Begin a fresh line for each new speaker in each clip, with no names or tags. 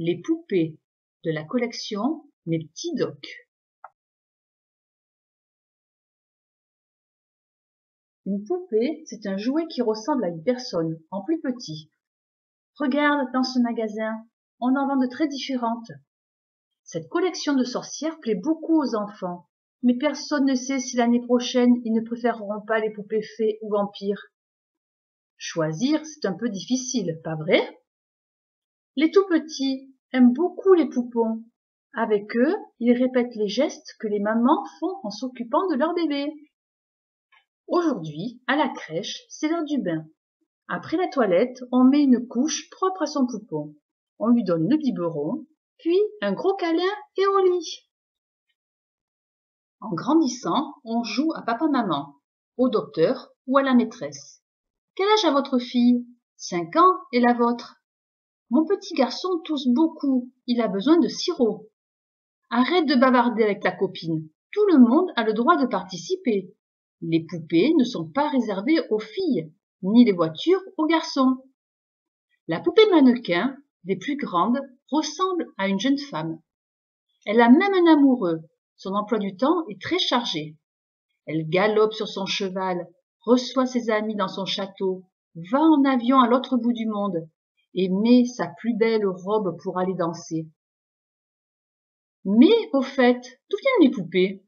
les poupées de la collection Mes petits docs. Une poupée, c'est un jouet qui ressemble à une personne, en plus petit. Regarde, dans ce magasin, on en vend de très différentes. Cette collection de sorcières plaît beaucoup aux enfants, mais personne ne sait si l'année prochaine ils ne préféreront pas les poupées fées ou vampires. Choisir, c'est un peu difficile, pas vrai? Les tout-petits aiment beaucoup les poupons. Avec eux, ils répètent les gestes que les mamans font en s'occupant de leur bébé. Aujourd'hui, à la crèche, c'est l'heure du bain. Après la toilette, on met une couche propre à son poupon. On lui donne le biberon, puis un gros câlin et au lit. En grandissant, on joue à papa-maman, au docteur ou à la maîtresse. Quel âge a votre fille? 5 ans et la vôtre? Mon petit garçon tousse beaucoup, il a besoin de sirop. Arrête de bavarder avec ta copine. Tout le monde a le droit de participer. Les poupées ne sont pas réservées aux filles, ni les voitures aux garçons. La poupée mannequin, des plus grandes, ressemble à une jeune femme. Elle a même un amoureux. Son emploi du temps est très chargé. Elle galope sur son cheval, reçoit ses amis dans son château, va en avion à l'autre bout du monde et met sa plus belle robe pour aller danser. Mais, au fait, d'où viennent les poupées?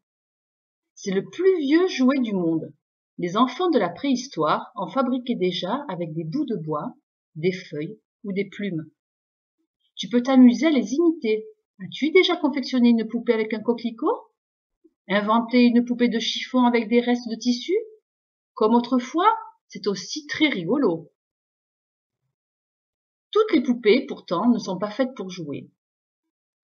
C'est le plus vieux jouet du monde. Les enfants de la préhistoire en fabriquaient déjà avec des bouts de bois, des feuilles ou des plumes. Tu peux t'amuser à les imiter. As-tu déjà confectionné une poupée avec un coquelicot? Inventé une poupée de chiffon avec des restes de tissu? Comme autrefois, c'est aussi très rigolo. Toutes les poupées, pourtant, ne sont pas faites pour jouer.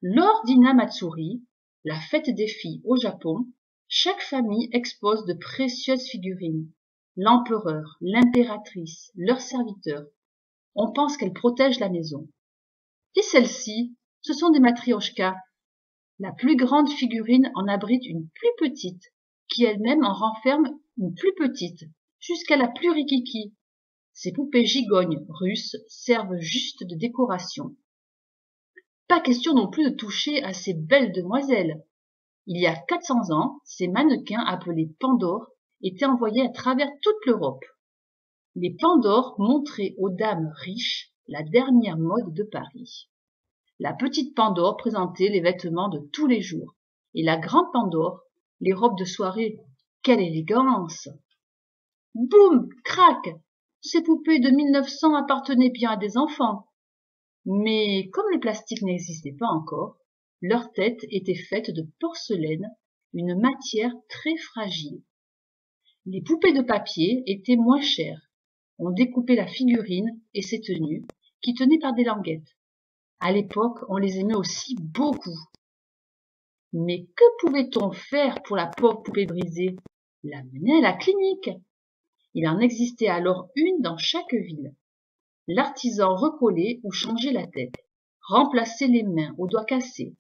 Lors d'Hinamatsuri, la fête des filles au Japon, chaque famille expose de précieuses figurines. L'empereur, l'impératrice, leurs serviteurs. On pense qu'elles protègent la maison. Et celles-ci, ce sont des matrioshkas. La plus grande figurine en abrite une plus petite, qui elle-même en renferme une plus petite, jusqu'à la plus rikiki. Ces poupées gigognes russes servent juste de décoration. Pas question non plus de toucher à ces belles demoiselles. Il y a 400 ans, ces mannequins appelés Pandores étaient envoyés à travers toute l'Europe. Les Pandores montraient aux dames riches la dernière mode de Paris. La petite Pandore présentait les vêtements de tous les jours, et la grande Pandore, les robes de soirée. Quelle élégance! Boum! Crac! Ces poupées de 1900 appartenaient bien à des enfants. Mais comme le plastique n'existait pas encore, leurs têtes étaient faites de porcelaine, une matière très fragile. Les poupées de papier étaient moins chères. On découpait la figurine et ses tenues, qui tenaient par des languettes. À l'époque, on les aimait aussi beaucoup. Mais que pouvait-on faire pour la pauvre poupée brisée? L'amener à la clinique. Il en existait alors une dans chaque ville. L'artisan recollait ou changeait la tête, remplaçait les mains aux doigts cassés.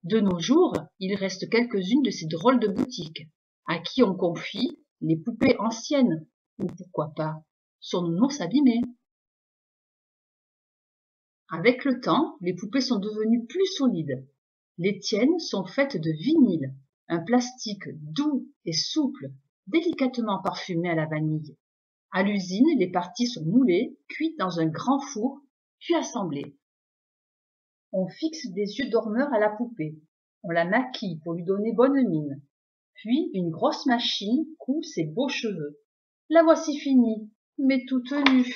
De nos jours, il reste quelques-unes de ces drôles de boutiques, à qui on confie les poupées anciennes, ou pourquoi pas, son nounours abîmé. Avec le temps, les poupées sont devenues plus solides. Les tiennes sont faites de vinyle, un plastique doux et souple, délicatement parfumé à la vanille. À l'usine, les parties sont moulées, cuites dans un grand four, puis assemblées. On fixe des yeux dormeurs à la poupée. On la maquille pour lui donner bonne mine. Puis une grosse machine coud ses beaux cheveux. La voici finie, mais toute nue.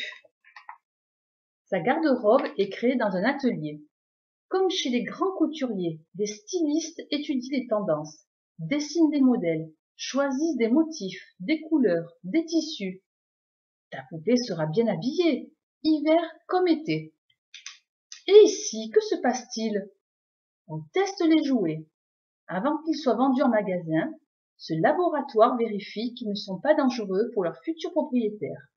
Sa garde-robe est créée dans un atelier. Comme chez les grands couturiers, des stylistes étudient les tendances, dessinent des modèles, choisissent des motifs, des couleurs, des tissus. Ta poupée sera bien habillée, hiver comme été. Et ici, que se passe-t-il? On teste les jouets. Avant qu'ils soient vendus en magasin, ce laboratoire vérifie qu'ils ne sont pas dangereux pour leurs futurs propriétaires.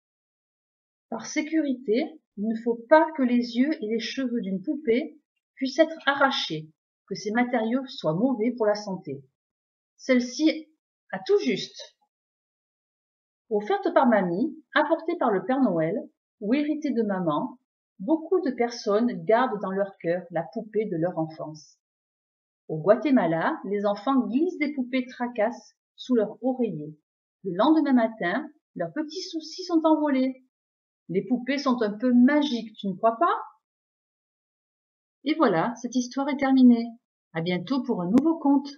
Par sécurité, il ne faut pas que les yeux et les cheveux d'une poupée puissent être arrachés, que ces matériaux soient mauvais pour la santé. Celle-ci a tout juste. Offerte par mamie, apportée par le Père Noël ou héritée de maman, beaucoup de personnes gardent dans leur cœur la poupée de leur enfance. Au Guatemala, les enfants glissent des poupées tracasses sous leur oreiller. Le lendemain matin, leurs petits soucis sont envolés. Les poupées sont un peu magiques, tu ne crois pas? Et voilà, cette histoire est terminée. À bientôt pour un nouveau conte.